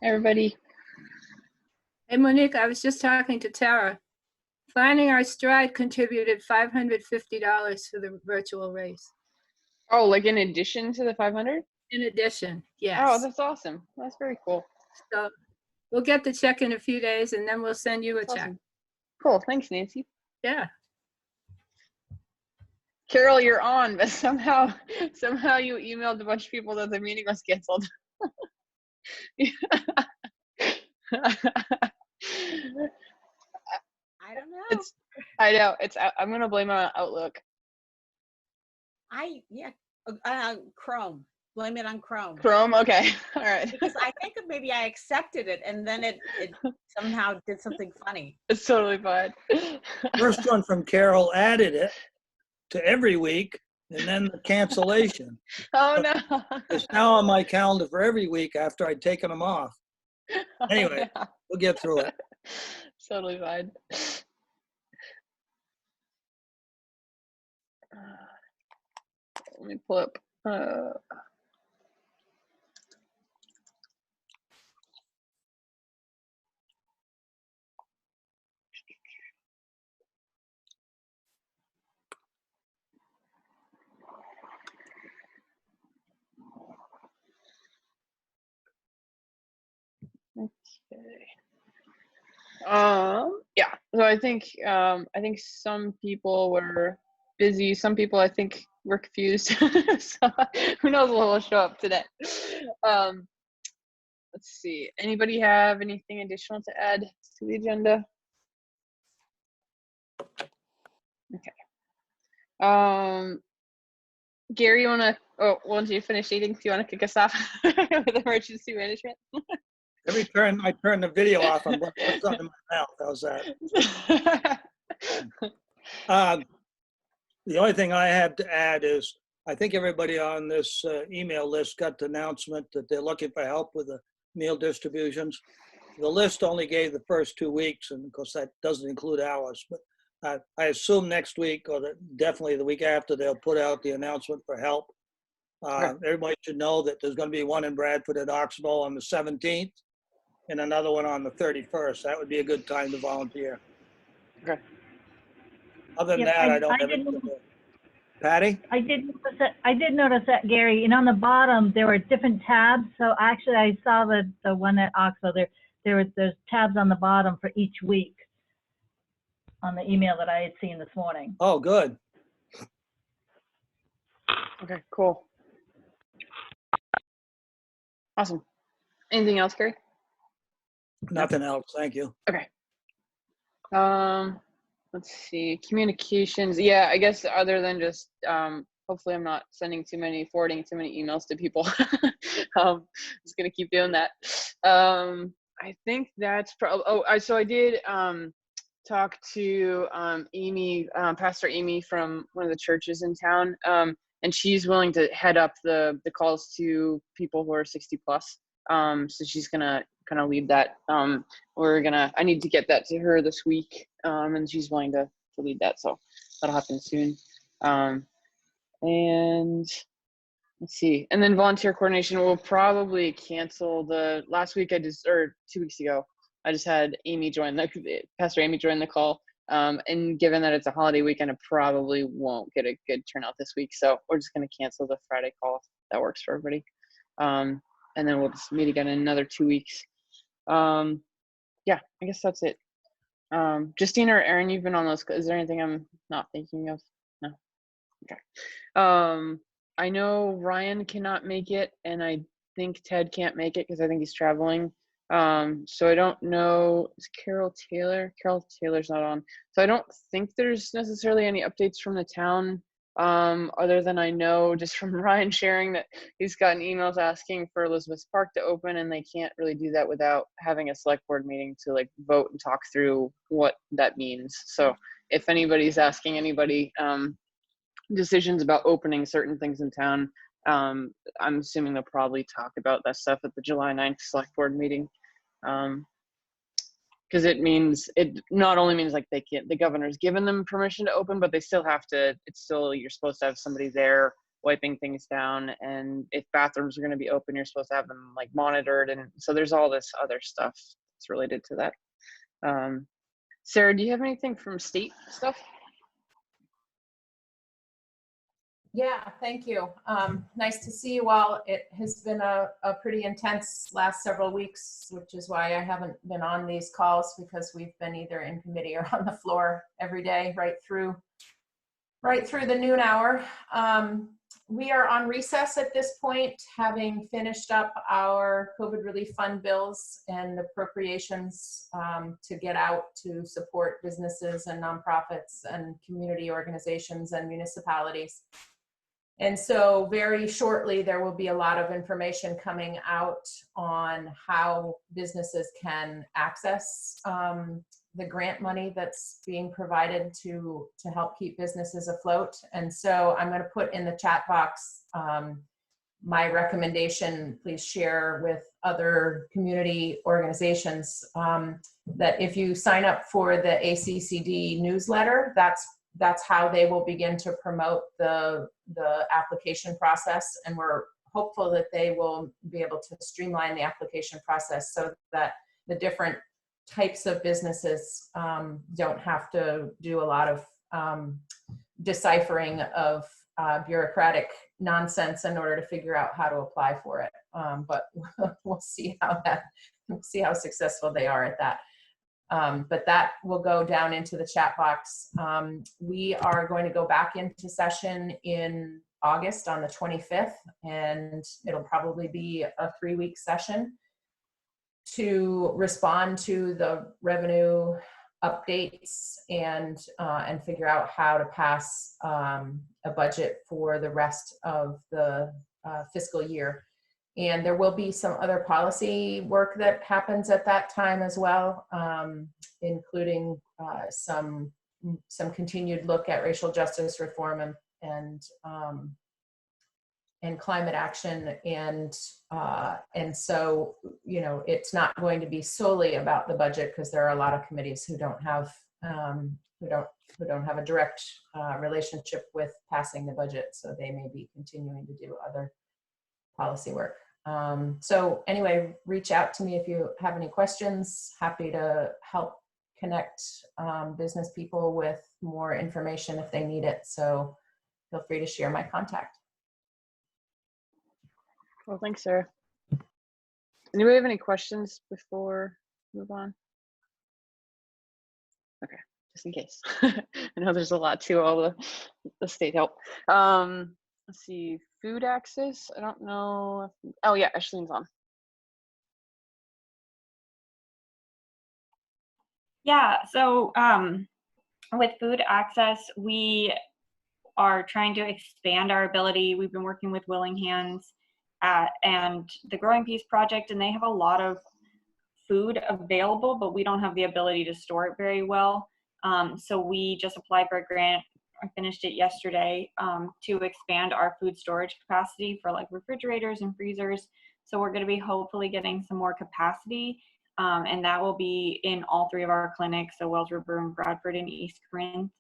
Everybody. Hey, Monique, I was just talking to Tara. Finding Our Stride contributed $550 for the virtual race. Oh, like in addition to the 500? In addition, yes. Oh, that's awesome. That's very cool. So we'll get the check in a few days and then we'll send you a check. Awesome. Cool. Thanks, Nancy. Yeah. Carol, you're on, but somehow you emailed a bunch of people that the meeting was canceled. I don't know. I know. I'm gonna blame it on Outlook. Chrome. Blame it on Chrome. Chrome. Okay. All right. Because I think maybe I accepted it and then it somehow did something funny. It's totally fine. First one from Carol added it to every week, and then the cancellation. Oh no. It's now on my calendar for every week after I'd taken them off. Anyway, Yeah. we'll get through it. Totally fine. Let me pull up. Okay. Yeah. So I think some people were busy. Some people I think were confused. So who knows what will show up today. Let's see. Anybody have anything additional to add to the agenda? Okay. Gary, once you finish eating, do you want to kick us off with emergency management? Every turn I turn the video off, I'm going to put something in my mouth. How's that? The only thing I have to add is I think everybody on this email list got the announcement that they're looking for help with the meal distributions. The list only gave the first 2 weeks, and of course that doesn't include ours. But I assume next week or definitely the week after they'll put out the announcement for help. Everybody should know that there's going to be one in Bradford at Oxbow on the 17th and another one on the 31st. That would be a good time to volunteer. Okay. Other than that, I don't have anything to do. Patty? I did notice that, Gary, and on the bottom there were different tabs. So actually I saw the one at Oxbow there's tabs on the bottom for each week on the email that I had seen this morning. Oh, good. Okay, cool. Awesome. Anything else, Gary? Nothing else. Thank you. Okay. Let's see. Communications. Yeah, I guess other than just hopefully I'm not forwarding too many emails to people. Just gonna keep doing that. I think that's probably. I did talk to Amy, Pastor Amy from one of the churches in town, and she's willing to head up the calls to people who are 60 plus. So she's gonna kind of lead that. I need to get that to her this week, and she's willing to lead that, so that'll happen soon. And let's see, and then volunteer coordination will probably cancel the last week. 2 weeks ago, I just had Pastor Amy join the call. And given that it's a holiday weekend, I probably won't get a good turnout this week. So we're just going to cancel the Friday call if that works for everybody. And then we'll just meet again in another 2 weeks. Yeah, I guess that's it. Justine or Erin, you've been on those. Is there anything I'm not thinking of? No. Okay. I know Ryan cannot make it, and I think Ted can't make it because I think he's traveling. So I don't know. Is Carol Taylor's not on. So I don't think there's necessarily any updates from the town, other than I know just from Ryan sharing that he's gotten emails asking for Elizabeth Park to open, and they can't really do that without having a select board meeting to like vote and talk through what that means. So if anybody's asking anybody decisions about opening certain things in town, I'm assuming they'll probably talk about that stuff at the July 9th select board meeting. Because it not only means like the governor's given them permission to open, but they still have to, you're supposed to have somebody there, wiping things down, and if bathrooms are going to be open, you're supposed to have them like monitored, and so there's all this other stuff that's related to that. Sarah, do you have anything from state stuff? Yeah, thank you. Nice to see you all. It has been a pretty intense last several weeks, which is why I haven't been on these calls, because we've been either in committee or on the floor every day, right through the noon hour. We are on recess at this point, having finished up our COVID relief fund bills and appropriations to get out to support businesses and nonprofits and community organizations and municipalities. And so very shortly, there will be a lot of information coming out on how businesses can access the grant money that's being provided to help keep businesses afloat. And so I'm going to put in the chat box my recommendation. Please share with other community organizations that if you sign up for the ACCD newsletter, that's how they will begin to promote the application process. And we're hopeful that they will be able to streamline the application process so that the different types of businesses don't have to do a lot of deciphering of bureaucratic nonsense in order to figure out how to apply for it. But we'll see how successful they are at that. But that will go down into the chat box. We are going to go back into session in August on the 25th, and it'll probably be a 3-week session to respond to the revenue updates and figure out how to pass a budget for the rest of the fiscal year. And there will be some other policy work that happens at that time as well, including some continued look at racial justice reform and climate action. And so, you know, it's not going to be solely about the budget, because there are a lot of committees who don't have a direct relationship with passing the budget, so they may be continuing to do other policy work. So anyway, reach out to me if you have any questions. Happy to help connect business people with more information if they need it. So feel free to share my contact. Well, thanks, Sarah. Anybody have any questions before we move on? Okay, just in case. I know there's a lot to all the state help. Let's see, food access. I don't know. Oh yeah, Ashleen's on. Yeah, so with food access, we are trying to expand our ability. We've been working with Willing Hands and the Growing Peace Project, and they have a lot of food available, but we don't have the ability to store it very well. So we just applied for a grant. I finished it yesterday to expand our food storage capacity for like refrigerators and freezers. So we're going to be hopefully getting some more capacity, and that will be in all 3 of our clinics, so Wells River and Bradford and East Corinth.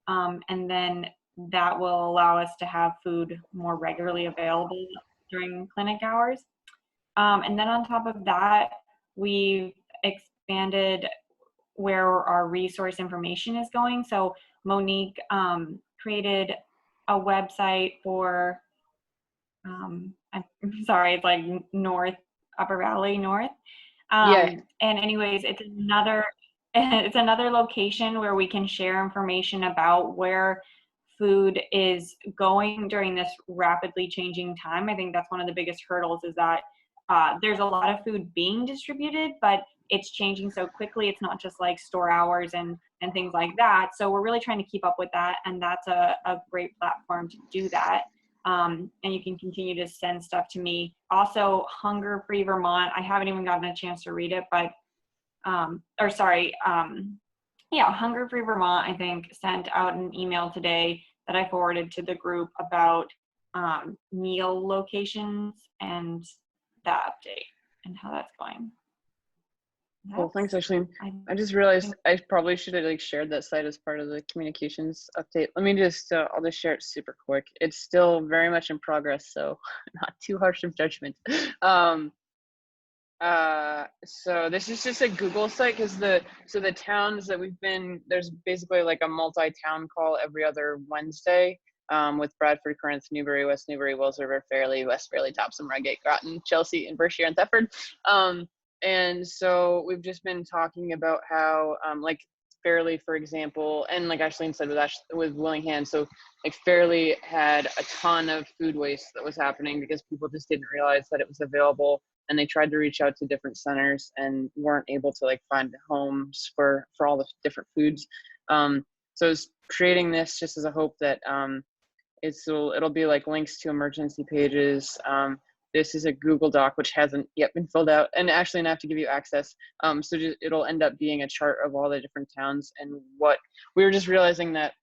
And then that will allow us to have food more regularly available during clinic hours. And then on top of that, we've expanded where our resource information is going. So Monique created a website for, I'm sorry, it's like North, Upper Valley North. Yeah. And anyways, it's another location where we can share information about where food is going during this rapidly changing time. I think that's one of the biggest hurdles, is that there's a lot of food being distributed, but it's changing so quickly. It's not just like store hours and things like that. So we're really trying to keep up with that, and that's a great platform to do that. And you can continue to send stuff to me. Also, Hunger Free Vermont, I haven't even gotten a chance to read it, but, yeah, Hunger Free Vermont, I think, sent out an email today that I forwarded to the group about meal locations and that update and how that's going. Cool, thanks, Ashley. I I just realized I probably should have like shared that site as part of the communications update. Let me just, I'll just share it super quick. It's still very much in progress, so not too harsh of judgment. So this is just a Google site because the towns that there's basically like a multi-town call every other Wednesday with Bradford, Corinth, Newbury, West Newbury, Wells River, Fairleigh, West Fairleigh, Topsham, Reigate, Groton, Chelsea, and Berkshire and Thetford. And so we've just been talking about how like Fairleigh, for example, and like Ashleen said with Willingham, so like Fairleigh had a ton of food waste that was happening because people just didn't realize that it was available, and they tried to reach out to different centers and weren't able to like find homes for all the different foods. So it's creating this just as a hope that it'll be like links to emergency pages. This is a Google Doc, which hasn't yet been filled out, and actually I have to give you access. So it'll end up being a chart of all the different towns, and what we were just realizing that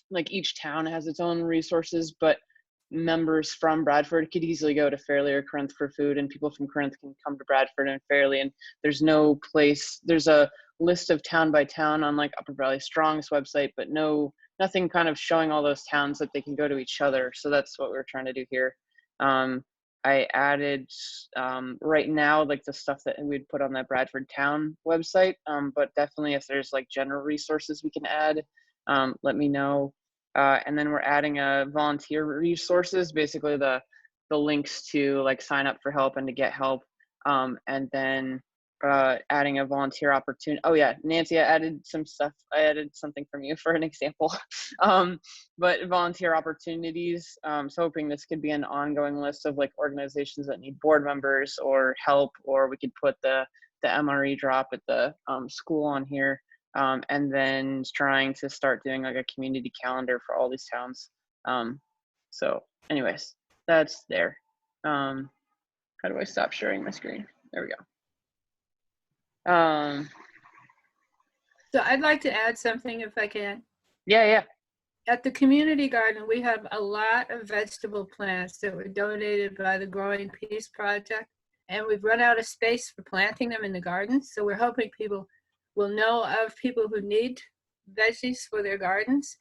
like each town has its own resources, but members from Bradford could easily go to Fairleigh or Corinth for food, and people from Corinth can come to Bradford and Fairleigh, and there's a list of town by town on like Upper Valley Strong's website, but nothing kind of showing all those towns that they can go to each other. So that's what we're trying to do here. I added right now like the stuff that we'd put on that Bradford town website, but definitely if there's like general resources we can add, let me know. And then we're adding volunteer resources, basically the links to like sign up for help and to get help, and then adding a volunteer opportunity. Oh yeah, Nancy, I added some stuff. I added something from you for an example. But volunteer opportunities. So hoping this could be an ongoing list of like organizations that need board members or help, or we could put the MRE drop at the school on here. And then trying to start doing like a community calendar for all these towns. So anyways, that's there. How do I stop sharing my screen? There we go. So I'd like to add something if I can. Yeah. At the community garden, we have a lot of vegetable plants that were donated by the Growing Peace Project, and we've run out of space for planting them in the garden. So we're hoping people will know of people who need veggies for their gardens,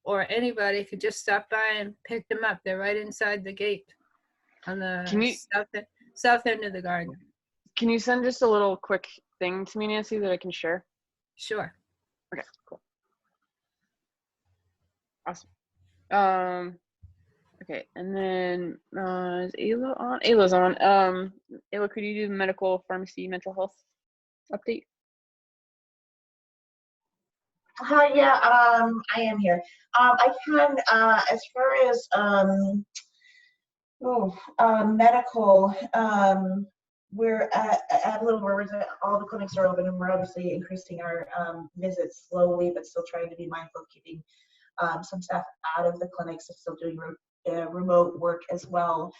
or anybody could just stop by and pick them up. They're right inside the gate on the south end of the garden. Can you send just a little quick thing to me, Nancy, that I can share? Sure. Okay, cool. Awesome. Okay, and then is Ayla on? Ayla's on. Ayla, could you do the medical, pharmacy, mental health update? Hi, yeah, I am here. I can, as far as medical, we're at Little Rivers, all the clinics are open, and we're obviously increasing our visits slowly, but still trying to be mindful of keeping some staff out of the clinics and still doing remote work as well.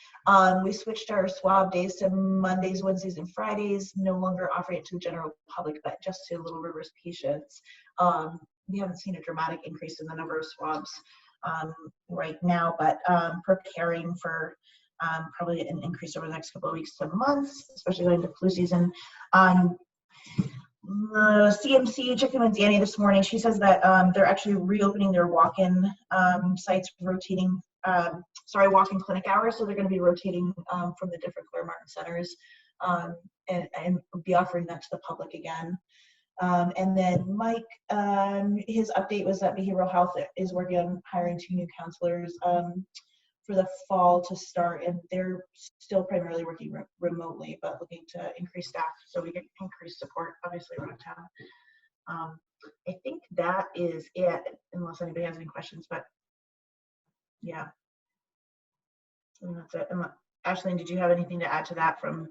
We switched our swab days to Mondays, Wednesdays, and Fridays, no longer offering it to the general public, but just to Little Rivers patients. We haven't seen a dramatic increase in the number of swabs right now, but preparing for probably an increase over the next couple of weeks to months, especially going to flu season. CMC checking with Danny this morning. She says that they're actually reopening their walk-in sites, walk-in clinic hours. So they're going to be rotating from the different Claire Martin centers and be offering that to the public again. And then Mike, his update was that behavioral health is working on hiring 2 new counselors for the fall to start, and they're still primarily working remotely, but looking to increase staff so we can increase support, obviously, around town. I think that is it, unless anybody has any questions, but yeah. And that's it. Ashleen, did you have anything to add to that from?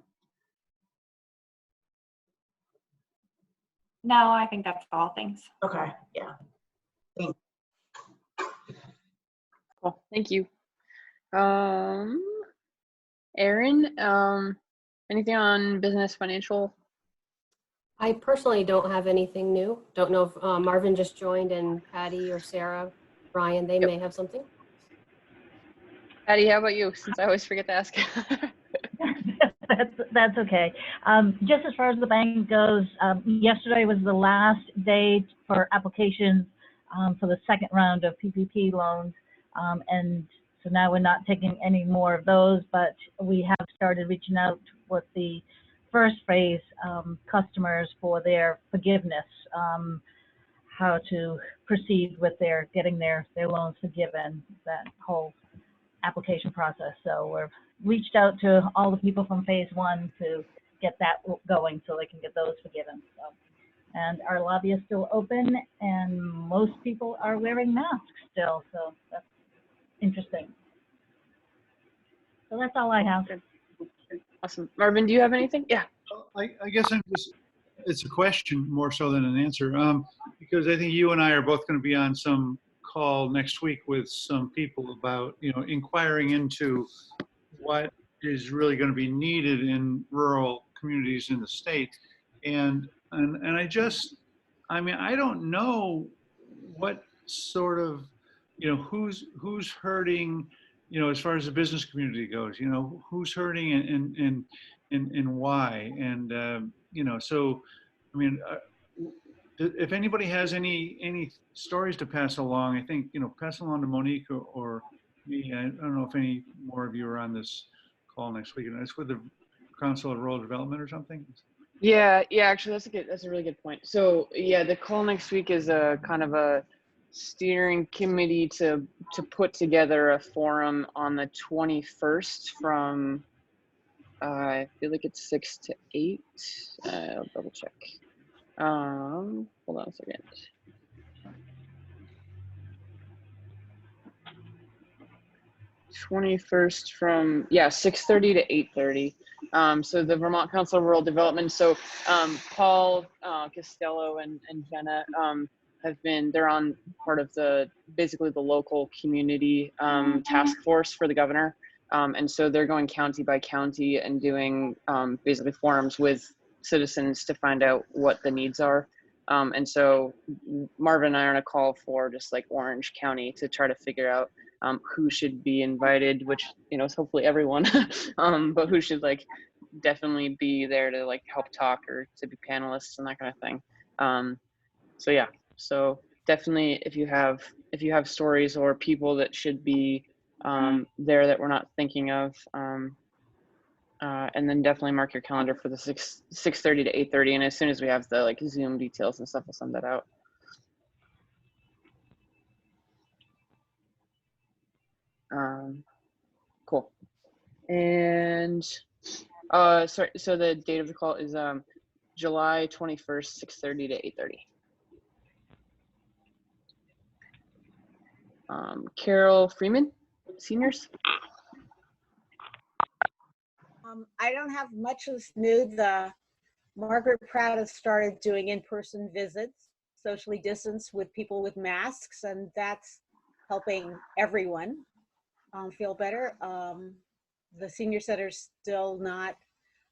No, I think that's all. Thanks. Okay, yeah. Thanks. Cool, thank you. Erin, anything on business, financial? I personally don't have anything new. Don't know if Marvin just joined, and Patty or Sarah, Brian, they may have something. Patty, how about you, since I always forget to ask? That's okay. Just as far as the bank goes, yesterday was the last day for applications for the second round of PPP loans. And so now we're not taking any more of those, but we have started reaching out with the first phase customers for their forgiveness, how to proceed with their getting their loans forgiven, that whole application process. So we've reached out to all the people from phase one to get that going so they can get those forgiven. So, and our lobby is still open and most people are wearing masks still. So that's interesting. So that's all I have. Awesome. Marvin, do you have anything? Yeah. I guess it's a question more so than an answer, because I think you and I are both going to be on some call next week with some people about, inquiring into what is really going to be needed in rural communities in the state. And I don't know what sort of, who's hurting, as far as the business community goes, who's hurting and why. And, so, if anybody has any stories to pass along, I think, pass along to Monique or me. I don't know if any more of you are on this call next week. And it's with the Council of Rural Development or something. Yeah, actually that's a really good point. So yeah, the call next week is a kind of a steering committee to put together a forum on the 21st from I feel like it's 6 to 8. I'll double check. Hold on a second. '21st from 6:30 to 8:30. So the Vermont Council of Rural Development. So Paul Costello and Jenna they're on part of basically the local community task force for the governor. And so they're going county by county and doing basically forums with citizens to find out what the needs are. And so Marvin and I are on a call for just like Orange County to try to figure out who should be invited, which, is hopefully everyone, but who should like definitely be there to like help talk or to be panelists and that kind of thing. So definitely if you have stories or people that should be there that we're not thinking of, and then definitely mark your calendar for the 6:30 to 8:30. And as soon as we have the like Zoom details and stuff, we'll send that out. Cool. And sorry, so the date of the call is July 21st, 6:30 to 8:30. Carol Freeman, seniors. I don't have much that's new. Margaret Pratt has started doing in-person visits, socially distanced with people with masks, and that's helping everyone feel better. The senior center's still not,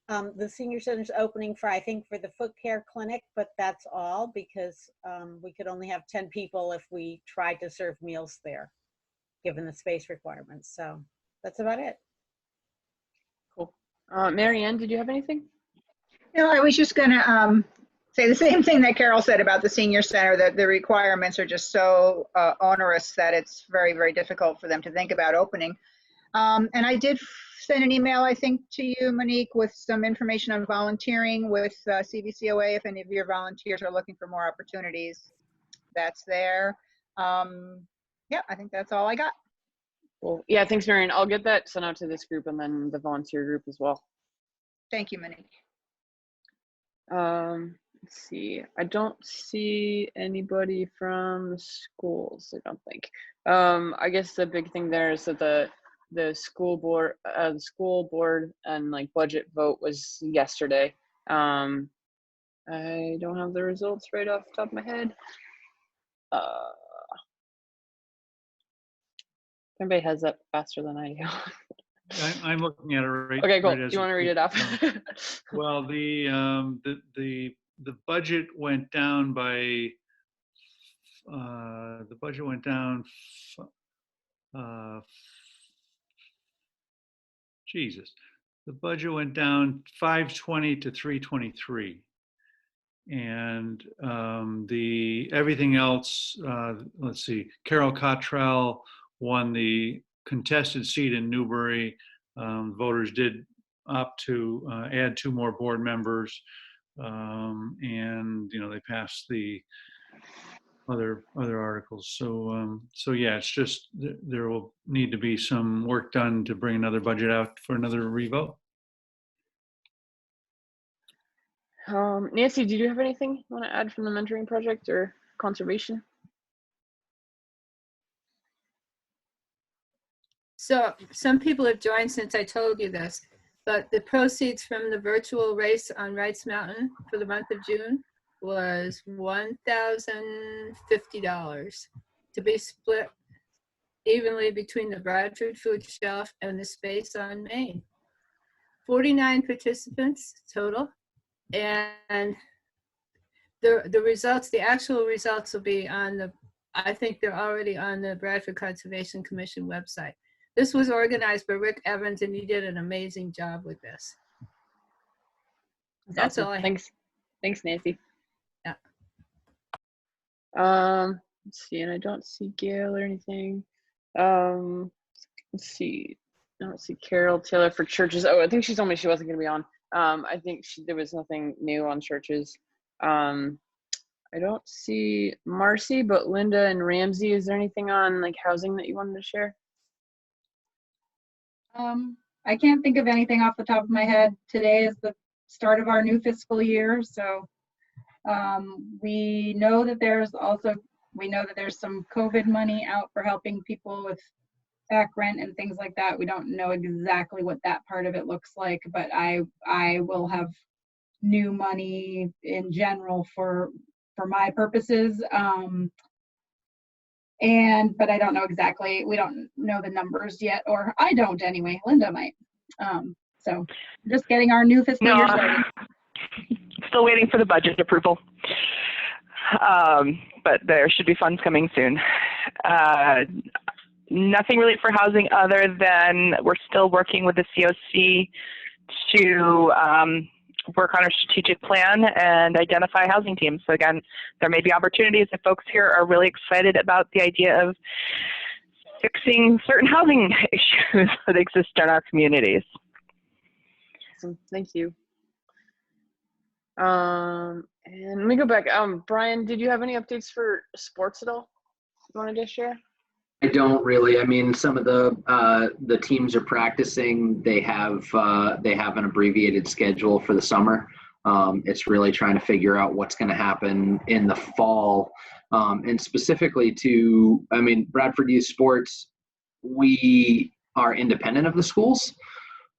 the senior center's opening for the foot care clinic, but that's all because we could only have 10 people if we tried to serve meals there, given the space requirements. So that's about it. Cool. Mary Ann, did you have anything? No, I was just going to say the same thing that Carol said about the senior center, that the requirements are just so onerous that it's very, very difficult for them to think about opening. And I did send an email, I think, to you, Monique, with some information on volunteering with CVCOA. If any of your volunteers are looking for more opportunities, that's there. Yeah, I think that's all I got. Cool. Yeah, thanks, Marion. I'll get that sent out to this group and then the volunteer group as well. Thank you, Monique. Let's see. I don't see anybody from the schools, I don't think. I guess the big thing there is that the school board and like budget vote was yesterday. I don't have the results right off the top of my head. Everybody has that faster than I do. I'm looking at it right. Okay, cool. Right, do you want to read it off? Well, the budget went down by Jesus. the budget went down 520 to 323. And everything else, let's see, Carol Cottrell won the contested seat in Newbury. Voters did opt to add 2 more board members. And, they passed the other articles. So yeah, it's just, there will need to be some work done to bring another budget out for another revote. Nancy, did you have anything you want to add from the mentoring project or conservation? So some people have joined since I told you this, but the proceeds from the virtual race on Wrights Mountain for the month of June was $1,050 to be split evenly between the Bradford Food Shelf and the Space on Main. 49 participants total, and the results, the actual results will be on the, I think they're already on the Bradford Conservation Commission website. This was organized by Rick Evans, and he did an amazing job with this. That's awesome. all I have. Thanks, Nancy. Yeah. Let's see, and I don't see Gail or anything. Let's see. I don't see Carol Taylor for churches. Oh, I think she told me she wasn't going to be on. I think there was nothing new on churches. I don't see Marcy, but Linda and Ramsey, is there anything on like housing that you wanted to share? I can't think of anything off the top of my head. Today is the start of our new fiscal year, so we know that there's some COVID money out for helping people with back rent and things like that. We don't know exactly what that part of it looks like, but I will have new money in general for my purposes. But I don't know exactly, we don't know the numbers yet, or I don't anyway, Linda might. So just getting our new fiscal year started. Still waiting for the budget approval. But there should be funds coming soon. Nothing really for housing other than we're still working with the COC to work on our strategic plan and identify housing teams. So again, there may be opportunities if folks here are really excited about the idea of fixing certain housing issues that exist in our communities. Awesome. Thank you. And let me go back. Brian, did you have any updates for sports at all you wanted to share? I don't really. I mean, some of the teams are practicing. They have an abbreviated schedule for the summer. It's really trying to figure out what's going to happen in the fall, and specifically Bradford Youth Sports. We are independent of the schools,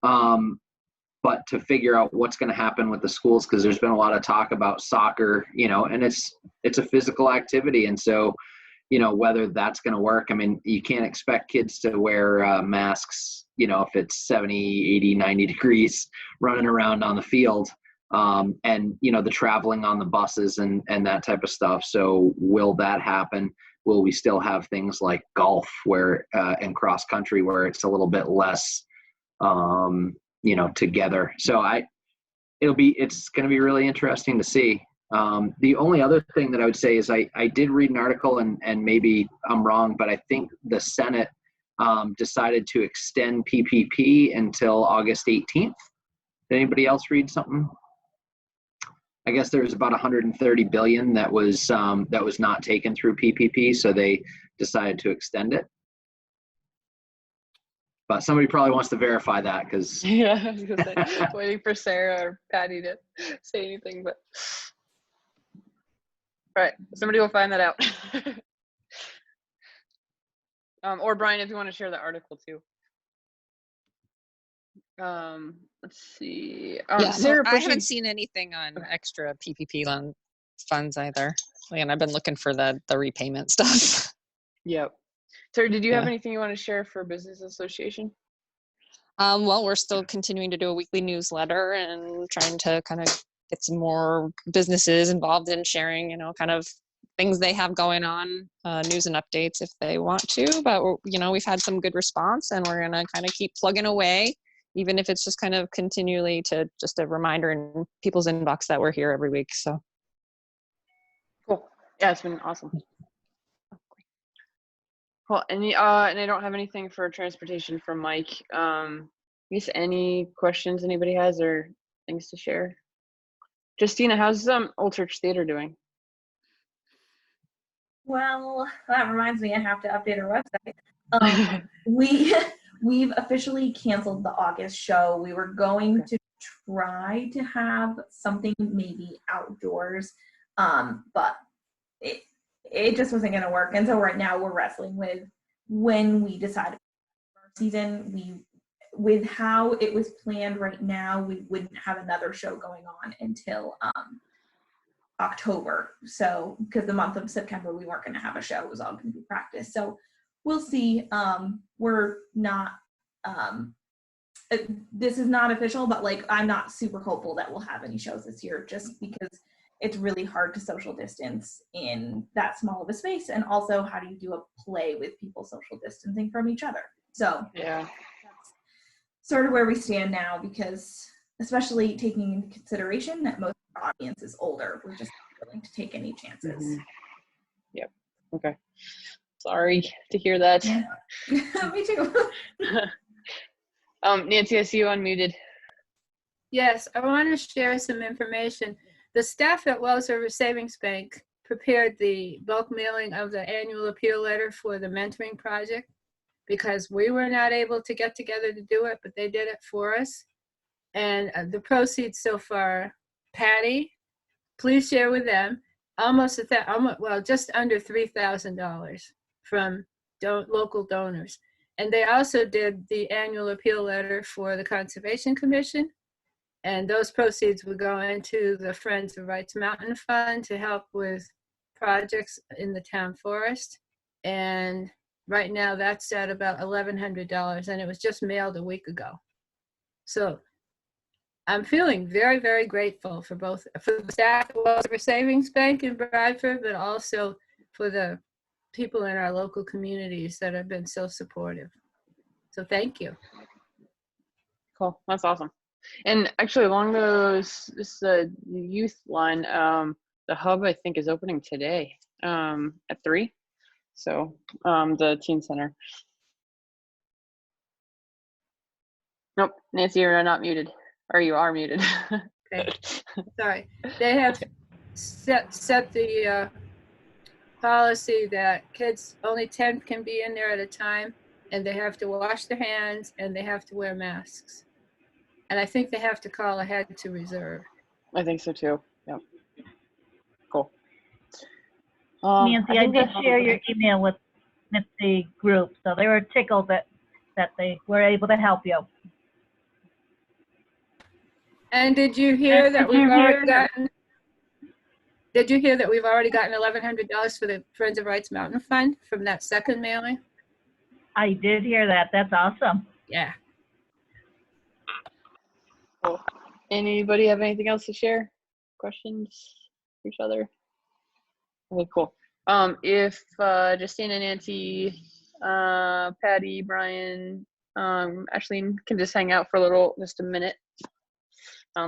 but to figure out what's going to happen with the schools, because there's been a lot of talk about soccer, and it's a physical activity, and so. Whether that's going to work. I mean, you can't expect kids to wear masks, if it's 70, 80, 90 degrees running around on the field, and, the traveling on the buses and that type of stuff. So will that happen? Will we still have things like golf and cross country where it's a little bit less, together? So it's going to be really interesting to see. The only other thing that I would say is I did read an article, and maybe I'm wrong, but I think the Senate decided to extend PPP until August 18th. Did anybody else read something? I guess there was about 130 billion that was not taken through PPP, so they decided to extend it. But somebody probably wants to verify that, because yeah, I was gonna say, waiting for Sarah or Patty to say anything, but. All right, somebody will find that out. Or Brian, if you want to share the article too. Let's see. Sarah, I haven't seen anything on extra PPP loan funds either. And I've been looking for the repayment stuff. Yep. Sarah, did you have anything you want to share for Business Association? Well, we're still continuing to do a weekly newsletter and trying to kind of get some more businesses involved in sharing, kind of things they have going on, news and updates if they want to. But, we've had some good response, and we're going to kind of keep plugging away even if it's just kind of continually to just a reminder in people's inbox that we're here every week. So Cool. Yeah, it's been awesome. Cool. And I don't have anything for transportation from Mike. I guess any questions anybody has or things to share? Justina, how's Old Church Theater doing? Well, that reminds me, I have to update our website. We've officially canceled the August show. We were going to try to have something maybe outdoors, but it just wasn't going to work. And so right now we're wrestling with when we decided our season. With how it was planned right now, we wouldn't have another show going on until October. So because the month of September we weren't going to have a show, it was all going to be practice. So we'll see. We're not this is not official, but like I'm not super hopeful that we'll have any shows this year, just because it's really hard to social distance in that small of a space. And also, how do you do a play with people social distancing from each other? So yeah, that's sort of where we stand now, because especially taking into consideration that most of our audience is older, we're just not willing to take any chances. Mm-hmm. Yep. Okay. Sorry to hear that. Me too. Nancy, I see you unmuted. Yes, I want to share some information. The staff at Wells River Savings Bank prepared the bulk mailing of the annual appeal letter for the mentoring project, because we were not able to get together to do it, but they did it for us. And the proceeds so far, Patty, please share with them, just under $3,000 from local donors. And they also did the annual appeal letter for the Conservation Commission. And those proceeds would go into the Friends of Wrights Mountain Fund to help with projects in the town forest. And right now that's at about $1,100, and it was just mailed a week ago. So I'm feeling very, very grateful for the staff at Wells River Savings Bank in Bradford, but also for the people in our local communities that have been so supportive. So thank you. Cool. That's awesome. And actually, along this youth line, the hub I think is opening today at 3. So the teen center. Nope, Nancy, you're not muted, or you are muted. Okay. Sorry. They have set the policy that kids, only 10 can be in there at a time, and they have to wash their hands and they have to wear masks. And I think they have to call ahead to reserve. I think so too. Yep. Cool. Nancy, I did share your email with the group, so they were tickled that they were able to help you. And did you hear that we've already gotten? Did you hear that we've already gotten $1,100 for the Friends of Wrights Mountain Fund from that second mailing? I did hear that. That's awesome. Yeah. Cool. Anybody have anything else to share? Questions for each other? Okay, cool. If Justine and Nancy, Patty, Brian, Ashleen can just hang out for just a minute.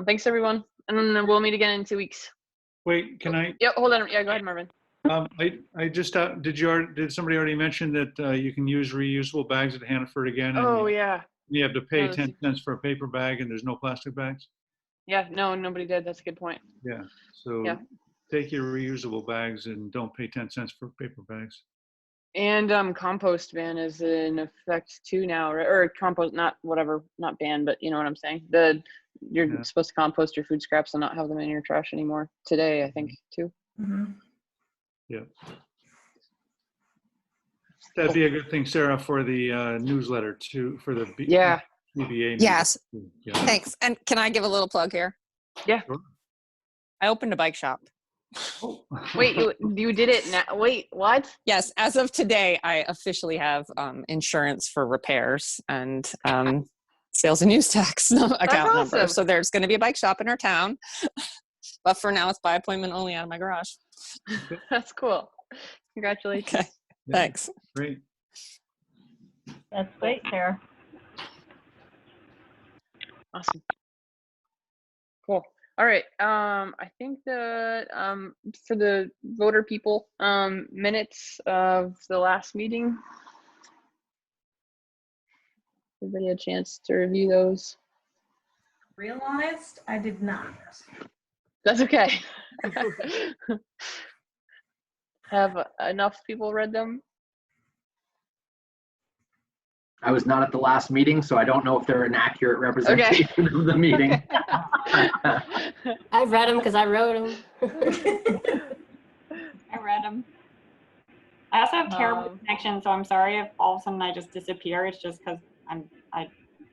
Thanks everyone, and then we'll meet again in 2 weeks. Wait, can I? Yeah, hold on. Yeah, go ahead, Marvin. I just did somebody already mention that you can use reusable bags at Hannaford again? Oh yeah. You have to pay 10 cents for a paper bag, and there's no plastic bags. Yeah, no, nobody did. That's a good point. Yeah, so yeah. Take your reusable bags and don't pay 10 cents for paper bags. And compost ban is in effect too now, right? Or compost, not ban, but you know what I'm saying. You're supposed to compost your food scraps and not have them in your trash anymore today, I think, too. Mm-hmm. Yeah. That'd be a good thing, Sarah, for the newsletter too, for the BBA. Yes. Yeah. Thanks. And can I give a little plug here? Yeah. Sure. I opened a bike shop. Wait, you did it now? Wait, what? Yes, as of today, I officially have insurance for repairs and sales and use tax account number. So there's going to be a bike shop in our town, but for now it's by appointment only out of my garage. That's cool. Congratulations. Okay. Yeah. Thanks. Great. That's great, Sarah. Awesome. Cool. All right. I think the for the voter people minutes of the last meeting. Everybody had a chance to review those. Realized I did not. That's okay. Have enough people read them? I was not at the last meeting, so I don't know if they're an accurate representation of the meeting. I've read them because I wrote them. I read them. I also have terrible connection, so I'm sorry if all of a sudden I just disappear. It's just because my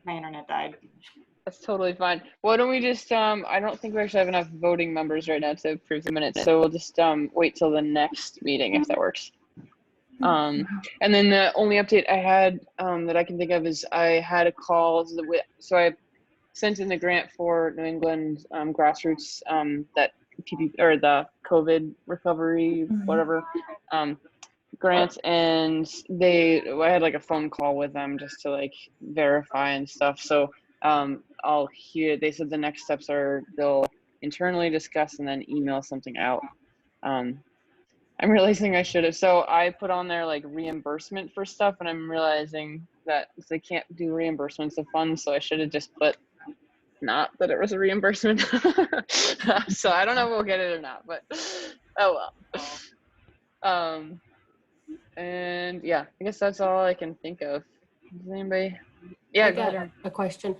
internet died. That's totally fine. Why don't we just I don't think we actually have enough voting members right now to approve the minutes, so we'll just wait till the next meeting if that works. And then the only update I had that I can think of is I had a call. So I sent in the grant for New England grassroots that or the COVID recovery whatever grant, and I had like a phone call with them just to like verify and stuff. So they said the next steps are they'll internally discuss and then email something out. I'm realizing I should have. So I put on there like reimbursement for stuff, and I'm realizing that they can't do reimbursements of funds, so I should have just put not that it was a reimbursement. So I don't know if we'll get it or not, but oh well. And yeah, I guess that's all I can think of. Does anybody? Yeah, I go got ahead. a question.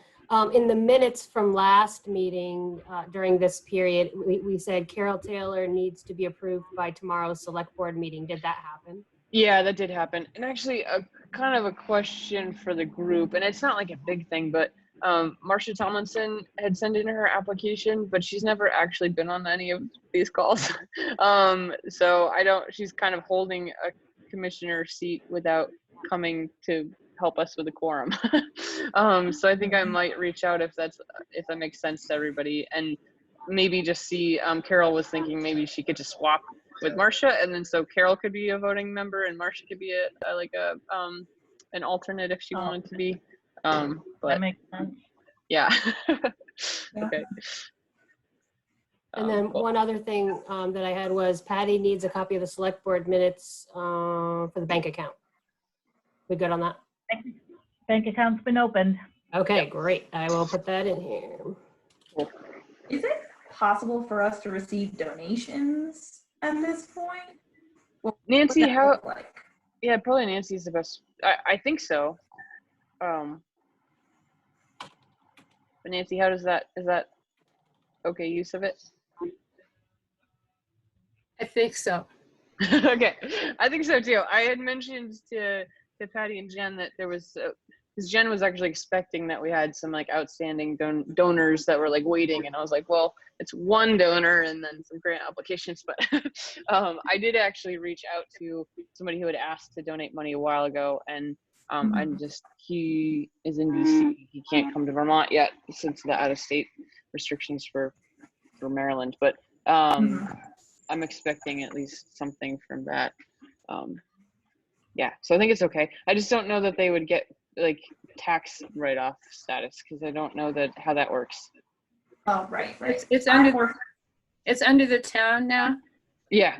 In the minutes from last meeting, during this period, we said Carol Taylor needs to be approved by tomorrow's select board meeting. Did that happen? Yeah, that did happen. And actually, kind of a question for the group, and it's not like a big thing, but Marcia Tomlinson had sent in her application, but she's never actually been on any of these calls. So she's kind of holding a commissioner seat without coming to help us with a quorum. So I think I might reach out if that makes sense to everybody, and maybe just see. Carol was thinking maybe she could just swap with Marcia, and then so Carol could be a voting member and Marcia could be an alternate if she wanted to be. But that makes sense. Yeah. Okay. And then one other thing that I had was Patty needs a copy of the select board minutes for the bank account. We good on that? Bank account's been opened. Okay, great. I will put that in here. Is it possible for us to receive donations at this point? Nancy, yeah, probably Nancy's the best. I think so. But Nancy, is that okay use of it? I think so. Okay, I think so too. I had mentioned to Patty and Jen that there was, because Jen was actually expecting that we had some like outstanding donors that were like waiting, and I was like, well, it's one donor and then some grant applications, but I did actually reach out to somebody who had asked to donate money a while ago, and he is in DC. He can't come to Vermont yet since the out-of-state restrictions for Maryland, but I'm expecting at least something from that. Yeah, so I think it's okay. I just don't know that they would get like tax write-off status, because I don't know how that works. Oh, right. It's under the town now. Yeah.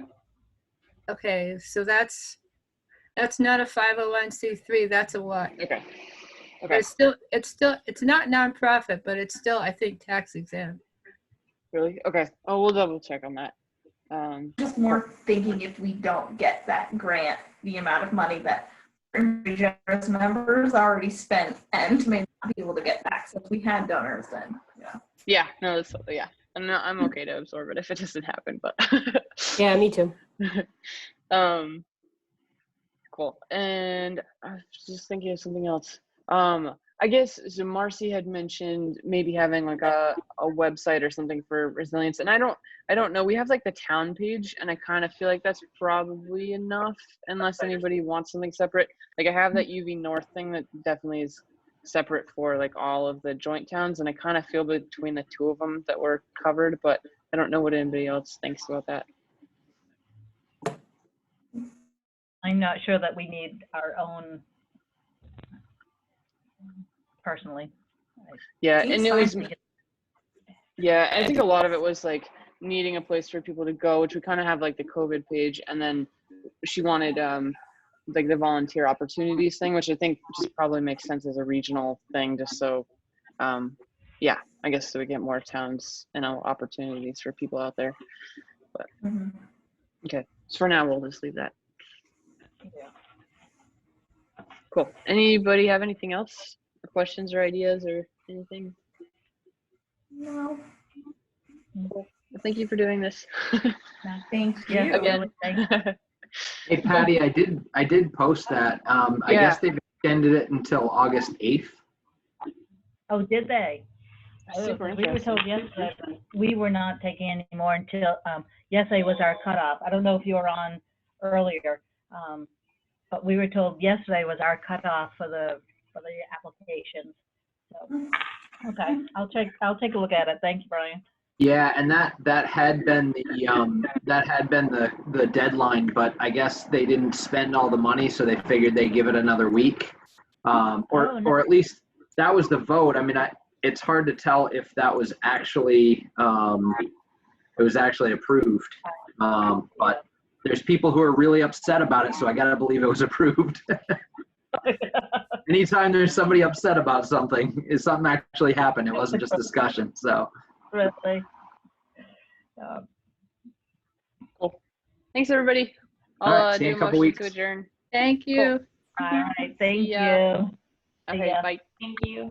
Okay, so that's not a 501c3. That's a what? Okay. But it's not nonprofit, but it's still, I think, tax exempt. Really? Okay. Oh, we'll double check on that. Just more thinking if we don't get that grant, the amount of money that generous members already spent and may not be able to get back. So if we had donors, then yeah, no, I'm okay to absorb it if it doesn't happen, but yeah, me too. Cool. And I was just thinking of something else. I guess so. Marcy had mentioned maybe having like a website or something for resilience, and I don't know. We have like the town page, and I kind of feel like that's probably enough, unless anybody wants something separate. Like I have that UV North thing that definitely is separate for like all of the joint towns, and I kind of feel between the two of them that we're covered, but I don't know what anybody else thinks about that. I'm not sure that we need our own, personally. Yeah, Takes and it time was, to get- yeah, I think a lot of it was like needing a place for people to go, which we kind of have like the COVID page, and then she wanted like the volunteer opportunities thing, which I think just probably makes sense as a regional thing, just so yeah, I guess so we get more towns and opportunities for people out there. But okay, so for now we'll just leave that. Cool. Anybody have anything else, or questions or ideas or anything? No. Cool. Well, thank you for doing this. Thank Yeah, you. Again. Hey Patty, I did post that. I Yeah. guess they've extended it until August 8th. Oh, did they? Super We were interesting. told yesterday we were not taking any more until yesterday was our cutoff. I don't know if you were on earlier, but we were told yesterday was our cutoff for the applications. So, okay, I'll take a look at it. Thank you, Brian. Yeah, and that had been the deadline, but I guess they didn't spend all the money, so they figured they'd give it another week, or at least that was the vote. I mean, it's hard to tell if that was actually approved, but there's people who are really upset about it, so I gotta believe it was approved. Anytime there's somebody upset about something, something actually happened. It wasn't just discussion. So. Really. Cool. Thanks, everybody. All right, I'll see you do in a a couple motion weeks. to adjourn. Thank you. Cool. All right, thank See ya. you. See Okay, ya. bye. Thank you.